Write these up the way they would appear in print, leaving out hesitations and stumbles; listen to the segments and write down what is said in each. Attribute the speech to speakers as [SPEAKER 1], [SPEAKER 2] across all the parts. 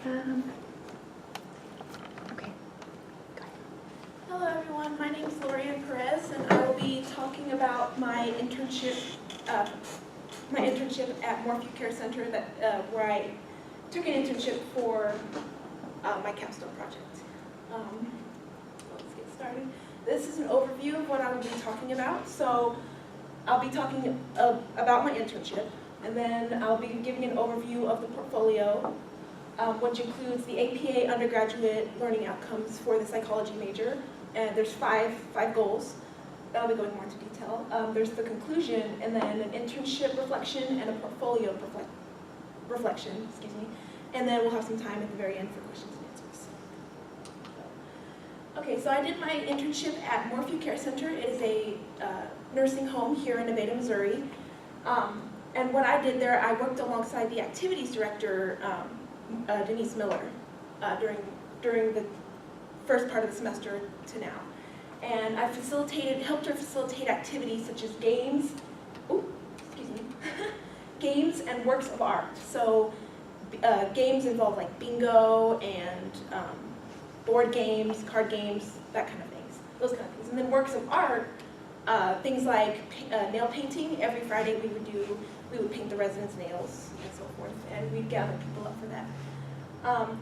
[SPEAKER 1] Okay. Go ahead.
[SPEAKER 2] Hello everyone, my name is Lorian Perez and I will be talking about my internship at Morphew Care Center where I took an internship for my capstone project. Let's get started. This is an overview of what I will be talking about. So I'll be talking about my internship, and then I'll be giving an overview of the portfolio, which includes the APA undergraduate learning outcomes for the psychology major. And there's five goals. I'll be going more into detail. There's the conclusion, and then an internship reflection and a portfolio reflection, and then we'll have some time at the very end for questions and answers. Okay, so I did my internship at Morphew Care Center. It is a nursing home here in Nevada, Missouri. And what I did there, I worked alongside the activities director, Denise Miller, during the first part of the semester to now. And I helped her facilitate activities such as games, games and works of art. So games involve like bingo and board games, card games, that kind of things, those kind of things. And then works of art, things like nail painting. Every Friday we would paint the residents' nails and so forth, and we'd gather people up for that.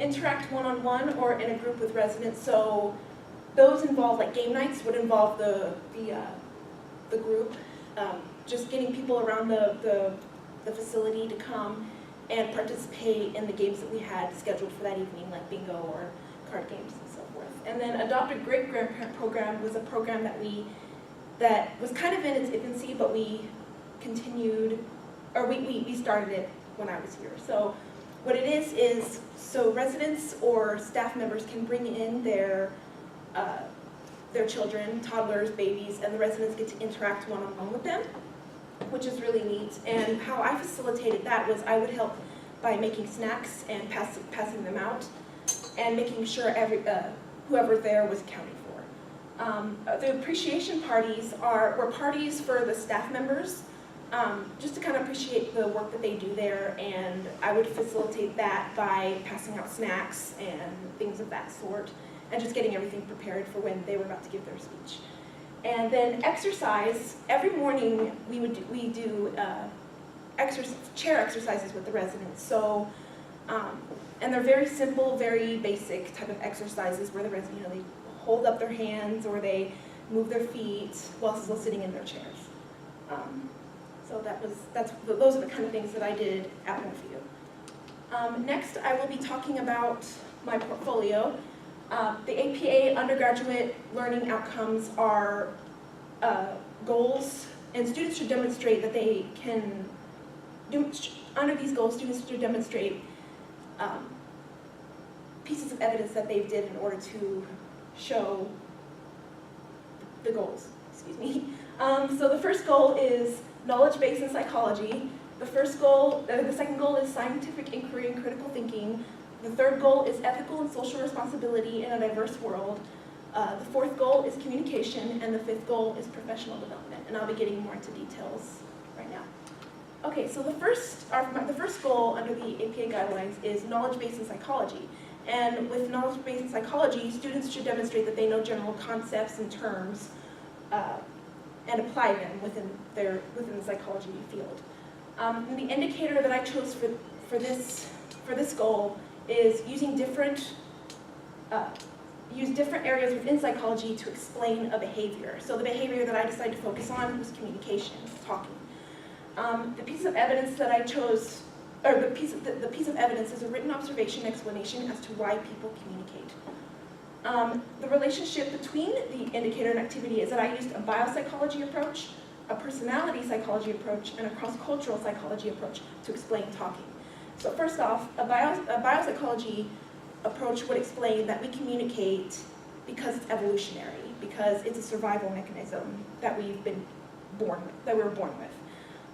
[SPEAKER 2] Interact one-on-one or in a group with residents. So those involve, like game nights would involve the group, just getting people around the facility to come and participate in the games that we had scheduled for that evening, like bingo or card games and so forth. And then Adopted Great Grandparent Program was a program that was kind of in its infancy, but we continued, or we started it when I was here. So what it is so residents or staff members can bring in their children, toddlers, babies, and the residents get to interact one-on-one with them, which is really neat. And how I facilitated that was I would help by making snacks and passing them out, and making sure whoever there was accounted for. The appreciation parties were parties for the staff members, just to kind of appreciate the work that they do there, and I would facilitate that by passing out snacks and things of that sort, and just getting everything prepared for when they were about to give their speech. And then exercise. Every morning we do chair exercises with the residents. So, and they're very simple, very basic type of exercises where the residents, they hold up their hands or they move their feet while still sitting in their chairs. So those are the kind of things that I did at Morphew. Next, I will be talking about my portfolio. The APA undergraduate learning outcomes are goals, and students should demonstrate that they can under these goals, students should demonstrate pieces of evidence that they did in order to show the goals. So the first goal is knowledge base in psychology. The second goal is scientific inquiry and critical thinking. The third goal is ethical and social responsibility in a diverse world. The fourth goal is communication, and the fifth goal is professional development. And I'll be getting more into details right now. Okay, so the first goal under the APA guidelines is knowledge base in psychology. And with knowledge base in psychology, students should demonstrate that they know general concepts and terms and apply them within the psychology field. And the indicator that I chose for this goal is using different areas within psychology to explain a behavior. So the behavior that I decided to focus on was communication, talking. The piece of evidence that I chose, or the piece of evidence is a written observation explanation as to why people communicate. The relationship between the indicator and activity is that I used a biopsychology approach, a personality psychology approach, and a cross-cultural psychology approach to explain talking. So first off, a biopsychology approach would explain that we communicate because it's evolutionary, because it's a survival mechanism that we were born with.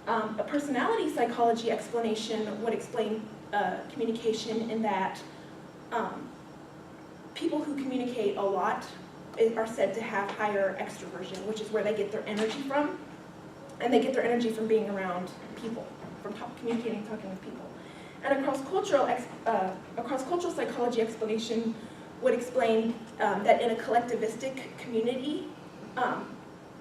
[SPEAKER 2] A personality psychology explanation would explain communication in that people who communicate a lot are said to have higher extroversion, which is where they get their energy from, and they get their energy from being around people, from communicating, talking with people. And a cross-cultural psychology explanation would explain that in a collectivistic community,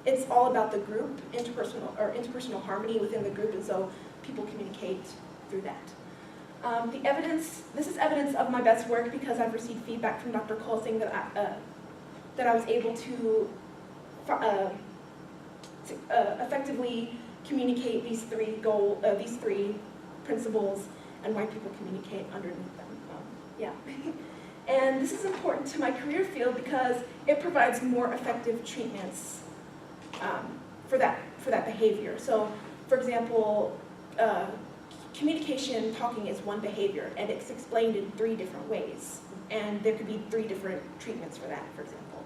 [SPEAKER 2] it's all about the group, interpersonal harmony within the group, and so people communicate through that. This is evidence of my best work because I've received feedback from Dr. Cole saying that I was able to effectively communicate these three principles and why people communicate underneath them. Yeah. And this is important to my career field because it provides more effective treatments for that behavior. So, for example, communication, talking is one behavior, and it's explained in 3 different ways. And there could be 3 different treatments for that, for example.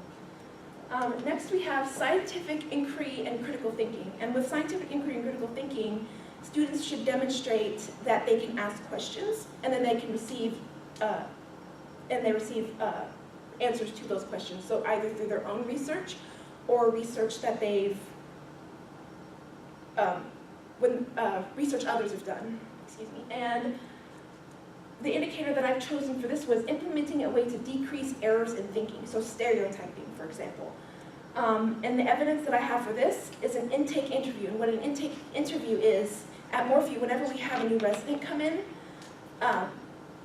[SPEAKER 2] Next we have scientific inquiry and critical thinking. And with scientific inquiry and critical thinking, students should demonstrate that they can ask questions, and then they can receive answers to those questions. So either through their own research or research that they've research others have done. Excuse me. And the indicator that I've chosen for this was implementing a way to decrease errors in thinking, so stereotyping, for example. And the evidence that I have for this is an intake interview. And what an intake interview is, at Morphew, whenever we have a new resident come in,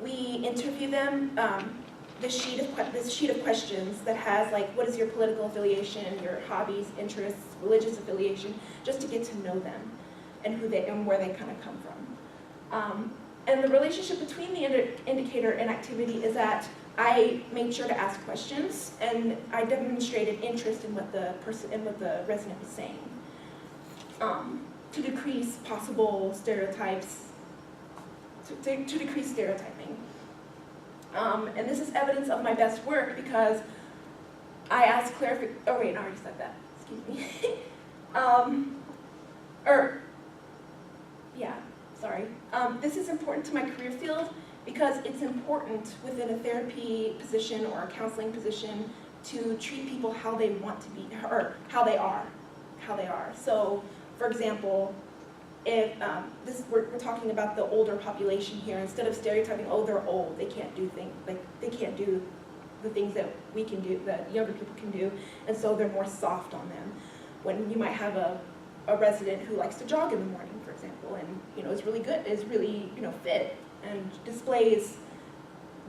[SPEAKER 2] we interview them, this sheet of questions that has, like, what is your political affiliation, your hobbies, interests, religious affiliation, just to get to know them and where they kind of come from. And the relationship between the indicator and activity is that I made sure to ask questions, and I demonstrated interest in what the resident was saying, to decrease possible stereotypes, to decrease stereotyping. And this is evidence of my best work because I asked clarification. Oh wait, I already said that. Excuse me. This is important to my career field because it's important within a therapy position or a counseling position to treat people how they want to be, or how they are. So, for example, if we're talking about the older population here, instead of stereotyping, oh, they're old, they can't do things, like they can't do the things that we can do, that younger people can do, and so they're more soft on them. When you might have a resident who likes to jog in the morning, for example, and is really good, is really fit, and displays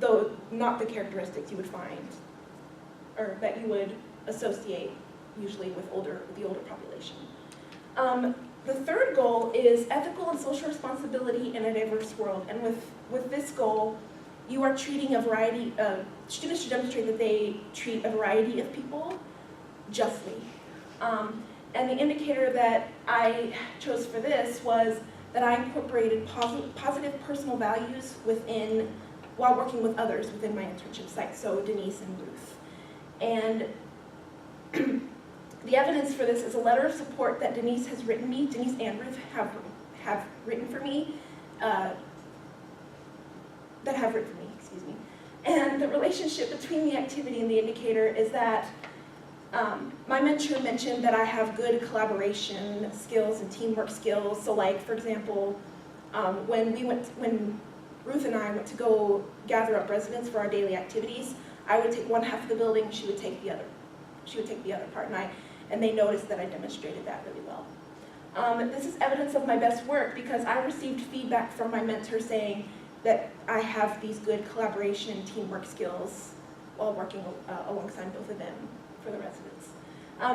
[SPEAKER 2] though not the characteristics you would find or that you would associate usually with the older population. The third goal is ethical and social responsibility in a diverse world, and with this goal, you are treating a variety of students should demonstrate that they treat a variety of people justly. And the indicator that I chose for this was that I incorporated positive personal values while working with others within my internship site, so Denise and Ruth. And the evidence for this is a letter of support that Denise has written me, Denise and Ruth have written for me, excuse me. And the relationship between the activity and the indicator is that my mentor mentioned that I have good collaboration skills and teamwork skills. So, like, for example, when Ruth and I went to go gather up residents for our daily activities, I would take one half of the building, she would take the other. She would take the other part, and they noticed that I demonstrated that really well. This is evidence of my best work because I received feedback from my mentor saying that I have these good collaboration, teamwork skills while working alongside both of them for the residents.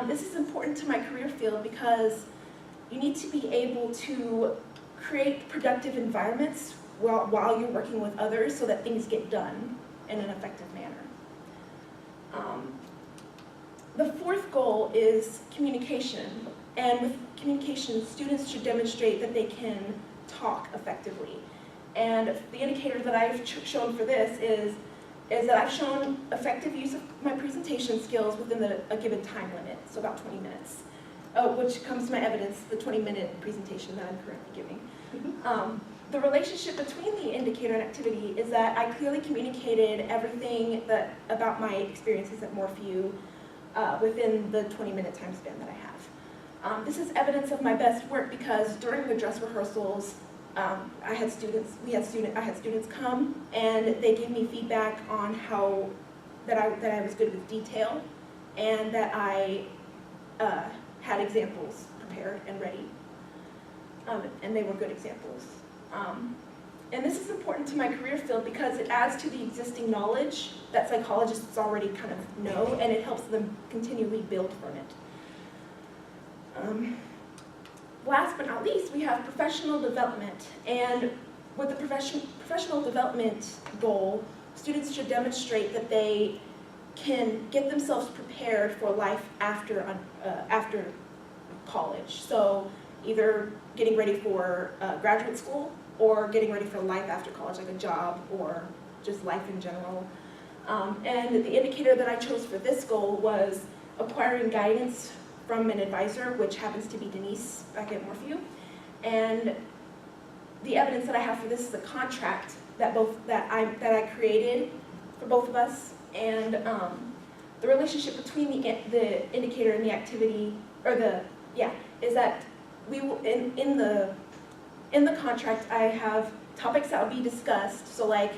[SPEAKER 2] This is important to my career field because you need to be able to create productive environments while you're working with others so that things get done in an effective manner. The fourth goal is communication, and with communication, students should demonstrate that they can talk effectively. And the indicator that I've shown for this is that I've shown effective use of my presentation skills within a given time limit, so about 20 minutes, which comes to my evidence, the 20-minute presentation that I'm currently giving. The relationship between the indicator and activity is that I clearly communicated everything about my experiences at Morphew within the 20-minute time span that I have. This is evidence of my best work because during the dress rehearsals, I had students come, and they gave me feedback on that I was good with detail, and that I had examples prepared and ready, and they were good examples. And this is important to my career field because it adds to the existing knowledge that psychologists already kind of know, and it helps them continually build from it. Last but not least, we have professional development. And with the professional development goal, students should demonstrate that they can get themselves prepared for life after college. So either getting ready for graduate school or getting ready for life after college, like a job or just life in general. And the indicator that I chose for this goal was acquiring guidance from an advisor, which happens to be Denise back at Morphew. And the evidence that I have for this is a contract that I created for both of us, and the relationship between the indicator and the activity, is that we will in the contract I have topics that will be discussed. So like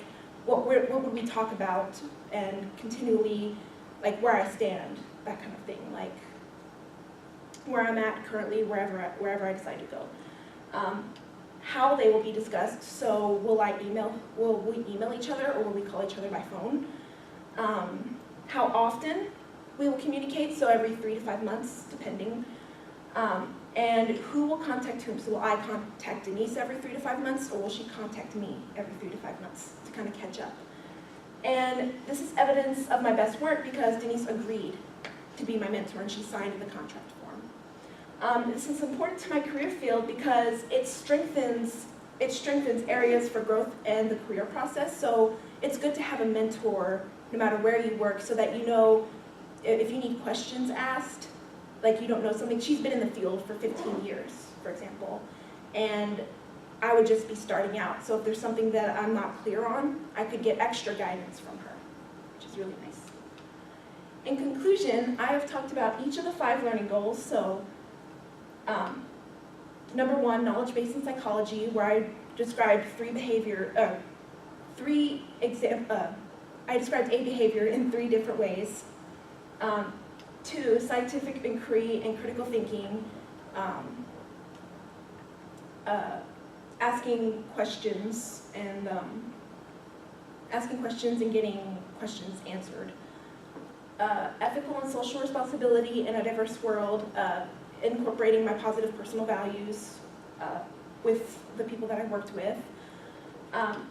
[SPEAKER 2] what would we talk about, and continually like where I stand, that kind of thing, like where I'm at currently, wherever I decide to go. How they will be discussed, so will we email each other, or will we call each other by phone? How often we will communicate, so every 3 to 5 months, depending. And who will contact whom, so will I contact Denise every 3 to 5 months, or will she contact me every 3 to 5 months to kind of catch up? And this is evidence of my best work because Denise agreed to be my mentor, and she signed the contract form. This is important to my career field because it strengthens areas for growth and the career process. So it's good to have a mentor no matter where you work, so that you know if you need questions asked, like you don't know something. She's been in the field for 15 years, for example, and I would just be starting out. So if there's something that I'm not clear on, I could get extra guidance from her, which is really nice. In conclusion, I have talked about each of the 5 learning goals. So number 1, knowledge base in psychology, where I described I described a behavior in 3 different ways. 2, scientific inquiry and critical thinking, asking questions and getting questions answered. Ethical and social responsibility in a diverse world, incorporating my positive personal values with the people that I worked with.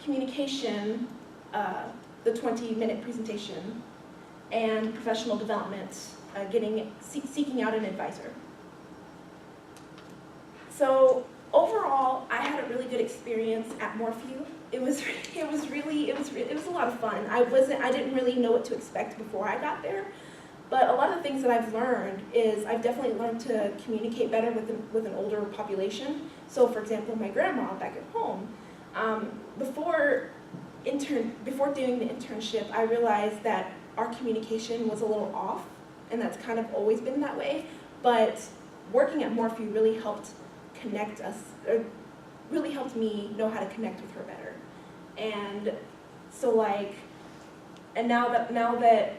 [SPEAKER 2] Communication, the 20-minute presentation, and professional development, seeking out an advisor. So overall, I had a really good experience at Morphew. It was a lot of fun. I didn't really know what to expect before I got there, but a lot of the things that I've learned is I've definitely learned to communicate better with an older population. So for example, my grandma back at home, before doing the internship, I realized that our communication was a little off, and that's kind of always been that way, but working at Morphew really helped connect us, or really helped me know how to connect with her better. And so now that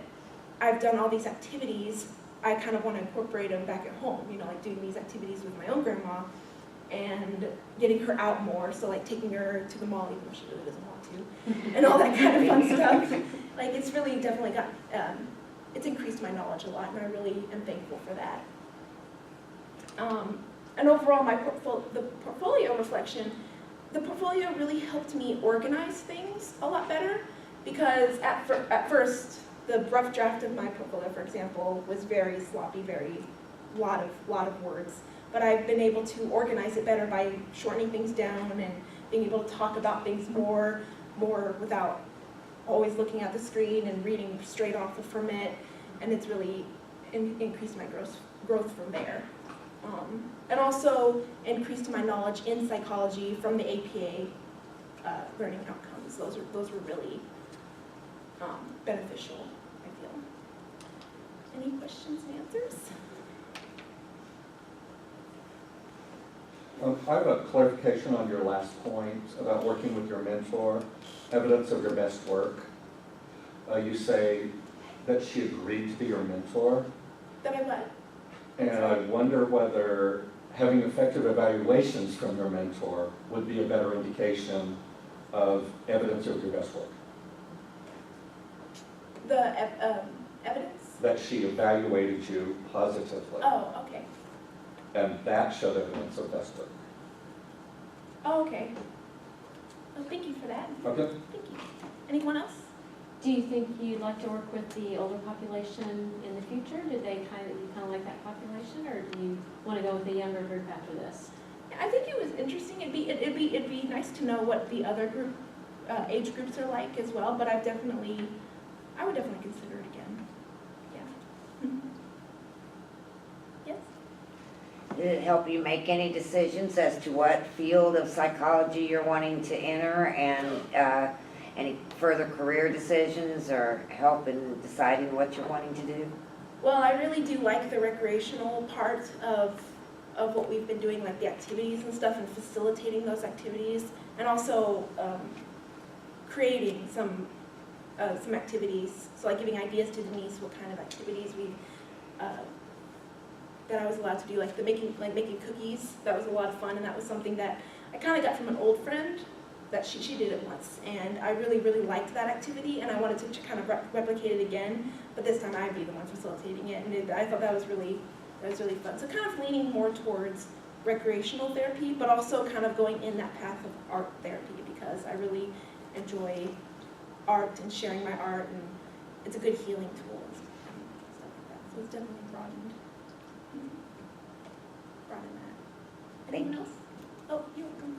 [SPEAKER 2] I've done all these activities, I kind of want to incorporate them back at home, like doing these activities with my own grandma and getting her out more, so like taking her to the mall even though she really doesn't want to, and all that kind of fun stuff. Like it's really definitely it's increased my knowledge a lot, and I really am thankful for that. And overall, the portfolio reflection, the portfolio really helped me organize things a lot better, because at first, the rough draft of my portfolio, for example, was very sloppy, lot of words. But I've been able to organize it better by shortening things down and being able to talk about things more without always looking at the screen and reading straight off from it, and it's really increased my growth from there. And also increased my knowledge in psychology from the APA learning outcomes. Those were really beneficial, I feel. Any questions and answers?
[SPEAKER 3] I have a clarification on your last point about working with your mentor, evidence of your best work. You say that she agreed to be your mentor,
[SPEAKER 2] That I what?
[SPEAKER 3] and I wonder whether having effective evaluations from your mentor would be a better indication of evidence of your best work.
[SPEAKER 2] The evidence?
[SPEAKER 3] That she evaluated you positively,
[SPEAKER 2] Oh, okay.
[SPEAKER 3] and that showed evidence of best work.
[SPEAKER 2] Oh, okay. Well, thank you for that.
[SPEAKER 3] Okay?
[SPEAKER 2] Thank you. Anyone else?
[SPEAKER 1] Do you think you'd like to work with the older population in the future? Did they you kind of like that population, or do you want to go with the younger group after this?
[SPEAKER 2] I think it was interesting. It'd be nice to know what the other group age groups are like as well. But I would definitely consider it again. Yeah. Yes.
[SPEAKER 4] Did it help you make any decisions as to what field of psychology you're wanting to enter, and any further career decisions, or help in deciding what you're wanting to do?
[SPEAKER 2] Well, I really do like the recreational part of what we've been doing, like the activities and stuff, and facilitating those activities, and also creating some activities. So like giving ideas to Denise what kind of activities that I was allowed to do, like making cookies. That was a lot of fun, and that was something that I kind of got from an old friend. That she did it once, and I really liked that activity, and I wanted to kind of replicate it again, but this time I'd be the one facilitating it, and I thought that was really fun. So kind of leaning more towards recreational therapy, but also kind of going in that path of art therapy, because I really enjoy art and sharing my art, and it's a good healing tool and stuff like that. So it's definitely broadened that. Anyone else? Oh, you're welcome.